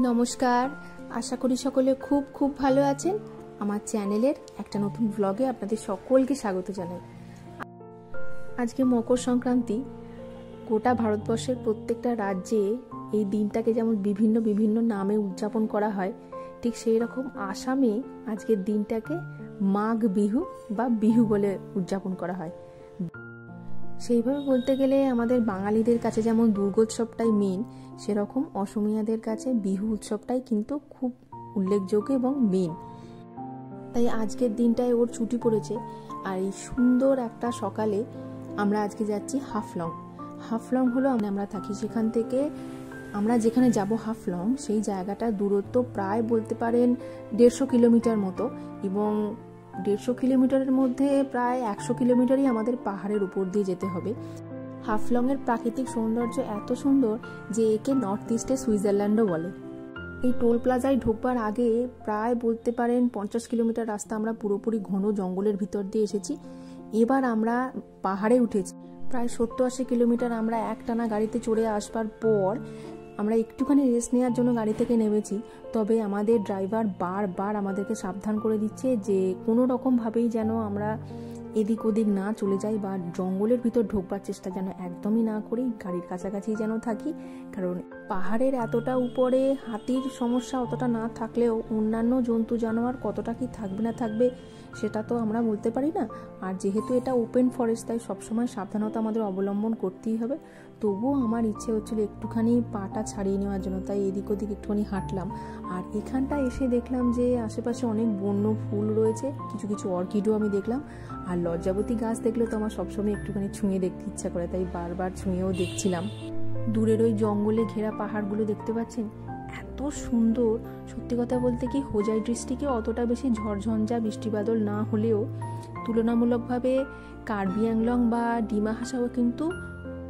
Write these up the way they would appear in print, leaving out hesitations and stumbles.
নমস্কার, আশা করি সকলে খুব খুব ভালো আছেন। আমার চ্যানেলের একটা নতুন ব্লগে আপনাদের সকলকে স্বাগত জানাই। আজকে মকর সংক্রান্তি। গোটা ভারতবর্ষের প্রত্যেকটা রাজ্যে এই দিনটাকে যেমন বিভিন্ন বিভিন্ন নামে উদযাপন করা হয়, ঠিক সেই রকম আসামে আজকের দিনটাকে মাঘ বিহু বা বিহু বলে উদযাপন করা হয়। সেইভাবে বলতে গেলে আমাদের বাঙালিদের কাছে যেমন দুর্গোৎসবটাই মেন, সেরকম অসমীয়াদের কাছে বিহু উৎসবটাই কিন্তু খুব উল্লেখযোগ্য এবং মেন। তাই আজকের দিনটায় ওর ছুটি পড়েছে। আর এই সুন্দর একটা সকালে আমরা আজকে যাচ্ছি হাফলং। হাফলং হলো আমরা থাকি, সেখান থেকে আমরা যেখানে যাব হাফলং, সেই জায়গাটার দূরত্ব প্রায় বলতে পারেন 150 কিলোমিটার মতো, এবং 150 কিলোমিটারের মধ্যে প্রায় 100 কিলোমিটারই আমাদের পাহাড়ের উপর দিয়ে যেতে হবে। হাফলংয়ের প্রাকৃতিক সৌন্দর্য এত সুন্দর যে একে নর্থ ইস্টে সুইজারল্যান্ডও বলে। এই টোল প্লাজায় ঢোকবার আগে প্রায় বলতে পারেন 50 কিলোমিটার রাস্তা আমরা পুরোপুরি ঘন জঙ্গলের ভিতর দিয়ে এসেছি। এবার আমরা পাহাড়ে উঠেছি। প্রায় 70-80 কিলোমিটার আমরা একটানা গাড়িতে চড়ে আসবার পর আমরা একটুখানি রেস্ট নেওয়ার জন্য গাড়ি থেকে নেমেছি। তবে আমাদের ড্রাইভার বারবার আমাদেরকে সাবধান করে দিচ্ছে যে কোনো রকমভাবেই যেন আমরা এদিক ওদিক না চলে যাই বা জঙ্গলের ভিতর ঢোকবার চেষ্টা যেন একদমই না করি, গাড়ির কাছাকাছি যেন থাকি। কারণ পাহাড়ের এতটা উপরে হাতির সমস্যা অতটা না থাকলেও অন্যান্য জন্তু জানোয়ার কতটা কি থাকবে না থাকবে সেটা তো আমরা বলতে পারি না। আর যেহেতু এটা ওপেন ফরেস্ট, তাই সবসময় সাবধানতা আমাদের অবলম্বন করতেই হবে। তবুও আমার ইচ্ছে হচ্ছিল একটুখানি পাটা ছাড়িয়ে নেওয়ার জন্য, তাই এদিক ওদিক একটুখানি হাঁটলাম। আর এখানটা এসে দেখলাম যে আশেপাশে অনেক বন্য ফুল রয়েছে, কিছু কিছু অর্কিডও আমি দেখলাম। আর লজ্জাবতী গাছ দেখলে তো আমার সবসময় একটুখানি ছুঁয়ে দেখতে ইচ্ছা করে, তাই বারবার ছুঁয়েও দেখছিলাম। দূরের ওই জঙ্গলে ঘেরা পাহাড়গুলো দেখতে পাচ্ছেন, এত সুন্দর। সত্যি কথা বলতে কি, হোজাই ডিস্ট্রিক্টে অতটা বেশি ঝড়ঝঞ্ঝা বৃষ্টি বাদল না হলেও তুলনামূলকভাবে কার্বি আংলং বা ডিমা হাসাও কিন্তু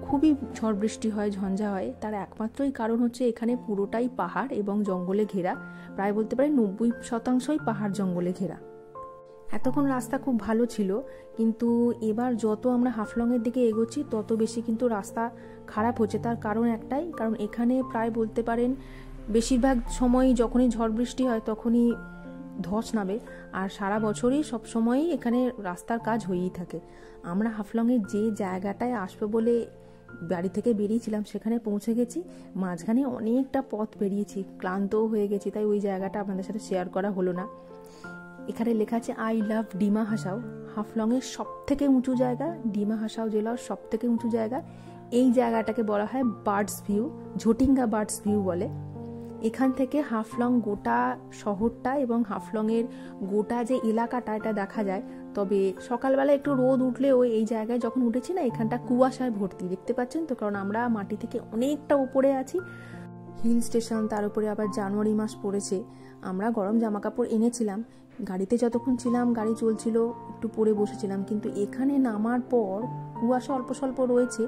খুবই ঝড় বৃষ্টি হয়, ঝঞ্ঝা হয়। তার একমাত্রই কারণ হচ্ছে এখানে পুরোটাই পাহাড় এবং জঙ্গলে ঘেরা। প্রায় বলতে পারেন 90% পাহাড় জঙ্গলে ঘেরা। এতক্ষণ রাস্তা খুব ভালো ছিল, কিন্তু এবার যত আমরা হাফলংয়ের দিকে এগোচ্ছি তত বেশি কিন্তু রাস্তা খারাপ হচ্ছে। তার কারণ একটাই, কারণ এখানে প্রায় বলতে পারেন বেশিরভাগ সময় যখনই ঝড় বৃষ্টি হয় তখনই ধস নামে, আর সারা বছরই সবসময়ই এখানে রাস্তার কাজ হয়েই থাকে। আমরা হাফলংয়ের যে জায়গাটায় আসবো বলে বাড়ি থেকে বেরিয়েছিলাম সেখানে পৌঁছে গেছি। মাঝখানে অনেকটা পথ বেরিয়েছি, ক্লান্তও হয়ে গেছি, তাই ওই জায়গাটা আপনাদের সাথে শেয়ার করা হলো না। এখানে লেখা আছে আই লাভ ডিমা হাসাও। হাফলংয়ের সব থেকে উঁচু জায়গা, ডিমা হাসাও জেলার সব থেকে উঁচু জায়গা। এই জায়গাটাকে বলা হয় বার্ডস ভিউ, ঝটিঙ্গা বার্ডস ভিউ বলে। এখান থেকে হাফলং গোটা শহরটা এবং হাফলংয়ের গোটা যে এলাকাটা এটা দেখা যায়। তবে সকালবেলা একটু রোদ উঠলেও এই জায়গায় যখন উঠেছি না, এখানটা কুয়াশায় ভর্তি, দেখতে পাচ্ছেন তো, কারণ আমরা মাটি থেকে অনেকটা উপরে আছি। হিল স্টেশন, তার উপরে আবার জানুয়ারি মাস পড়েছে। আমরা গরম জামা কাপড় এনেছিলাম, গাড়িতে যতক্ষণ ছিলাম গাড়ি চলছিল একটু পরে বসেছিলাম, কিন্তু এখানে নামার পর কুয়াশা অল্প স্বল্প রয়েছে,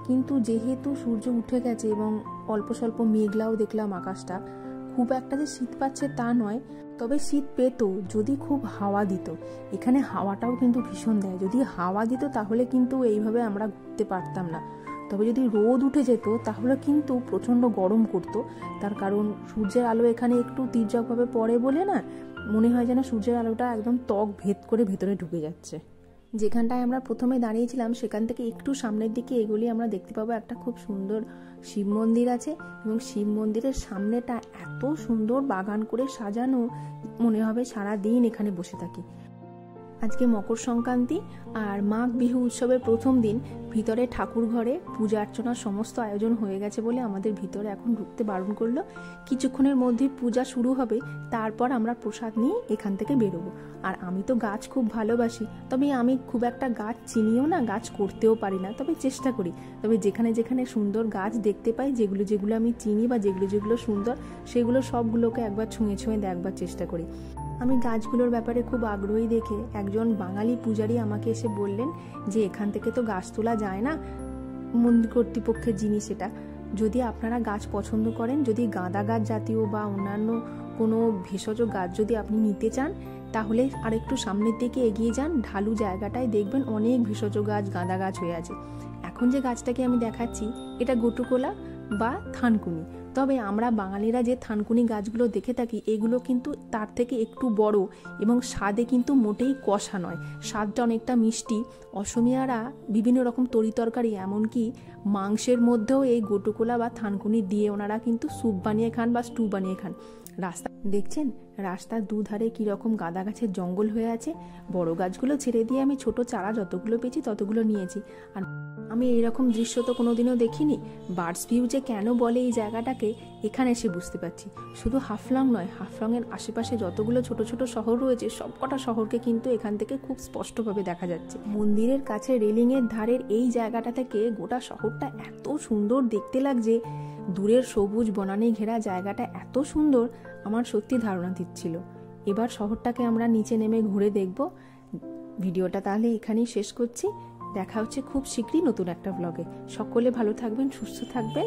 কিন্তু যেহেতু সূর্য উঠে গেছে এবং অল্প স্বল্প মেঘলাও দেখলাম আকাশটা, খুব একটা যে শীত পাচ্ছে তা নয়। তবে শীত পেত যদি খুব হাওয়া দিত। এখানে হাওয়াটাও কিন্তু ভীষণ দেয়। যদি হাওয়া দিত তাহলে কিন্তু এইভাবে আমরা ঘুরতে পারতাম না। তবে যদি রোদ উঠে যেত তাহলে কিন্তু প্রচণ্ড গরম করতো। তার কারণ সূর্যের আলো এখানে একটু তীর্যকভাবে পড়ে বলে না, মনে হয় যেন সূর্যের আলোটা একদম ত্বক ভেদ করে ভেতরে ঢুকে যাচ্ছে। যেখানটায় আমরা প্রথমে দাঁড়িয়েছিলাম সেখান থেকে একটু সামনের দিকে এগুলি আমরা দেখতে পাবো একটা খুব সুন্দর শিব মন্দির আছে, এবং শিব মন্দিরের সামনেটা এত সুন্দর বাগান করে সাজানো, মনে হবে সারা দিন এখানে বসে থাকি। আজকে মকর সংক্রান্তি আর মাঘ বিহু উৎসবের প্রথম দিন। ভিতরে ঠাকুর ঘরে পূজা অর্চনার সমস্ত আয়োজন হয়ে গেছে বলে আমাদের ভিতরে এখন ঢুকতে বারণ করলো। কিছুক্ষণের মধ্যে পূজা শুরু হবে, তারপর আমরা প্রসাদ নিয়ে এখান থেকে বেরোবো। আর আমি তো গাছ খুব ভালোবাসি, তবে আমি খুব একটা গাছ চিনিও না, গাছ করতেও পারি না, তবে চেষ্টা করি। তবে যেখানে যেখানে সুন্দর গাছ দেখতে পাই, যেগুলো যেগুলো আমি চিনি বা যেগুলো যেগুলো সুন্দর, সেগুলো সবগুলোকে একবার ছুঁয়ে ছুঁয়ে দেখবার চেষ্টা করি। আমি গাছগুলোর ব্যাপারে খুব আগ্রহী দেখে একজন বাঙালি পূজারী আমাকে এসে বললেন যে এখান থেকে তো গাছ তোলা যায় না, মন্দির কর্তৃপক্ষের জিনিস এটা। যদি আপনারা গাছ পছন্দ করেন, যদি গাঁদা গাছ জাতীয় বা অন্যান্য কোনো ভেষজ গাছ যদি আপনি নিতে চান, তাহলে আর একটু সামনের দিকে এগিয়ে যান, ঢালু জায়গাটায় দেখবেন অনেক ভেষজ গাছ, গাঁদা গাছ হয়ে আছে। এখন যে গাছটাকে আমি দেখাচ্ছি এটা গটুকোলা বা থানকুনি। তবে আমরা বাঙালিরা যে থানকুনি গাছগুলো দেখে থাকি এগুলো কিন্তু তার থেকে একটু বড় এবং স্বাদে কিন্তু মোটেই কষা নয়, স্বাদটা অনেকটা মিষ্টি। অসমিয়ারা বিভিন্ন রকম তরিতরকারি এমনকি মাংসের মধ্যেও এই গোটুকোলা বা থানকুনি দিয়ে ওনারা কিন্তু স্যুপ বানিয়ে খান বা স্টু বানিয়ে খান। রাস্তা দেখছেন, রাস্তার দুধারে কীরকম গাঁদা গাছের জঙ্গল হয়ে আছে। বড় গাছগুলো ছেড়ে দিয়ে আমি ছোট চারা যতগুলো পেয়েছি ততগুলো নিয়েছি। আর আমি এইরকম দৃশ্য তো কোনোদিনও দেখিনি। বার্ডস ভিউ যে কেন বলে এই জায়গাটাকে, এখানে এসে বুঝতে পারছি। শুধু হাফলং নয়, হাফলংয়ের আশেপাশে যতগুলো ছোট ছোট শহর রয়েছে সবকটা শহরকে কিন্তু এখান থেকে খুব স্পষ্টভাবে দেখা যাচ্ছে। মন্দিরের কাছে রেলিংয়ের ধারের এই জায়গাটা থেকে গোটা শহরটা এত সুন্দর দেখতে লাগছে। দূরের সবুজ বনানী ঘেরা জায়গাটা এত সুন্দর, আমার সত্যি ধারণা দিচ্ছিল। এবার শহরটাকে আমরা নিচে নেমে ঘুরে দেখব। ভিডিওটা তাহলে এখানেই শেষ করছি। দেখা হচ্ছে খুব শীঘ্রই নতুন একটা ব্লগে। সকলে ভালো থাকবেন, সুস্থ থাকবেন।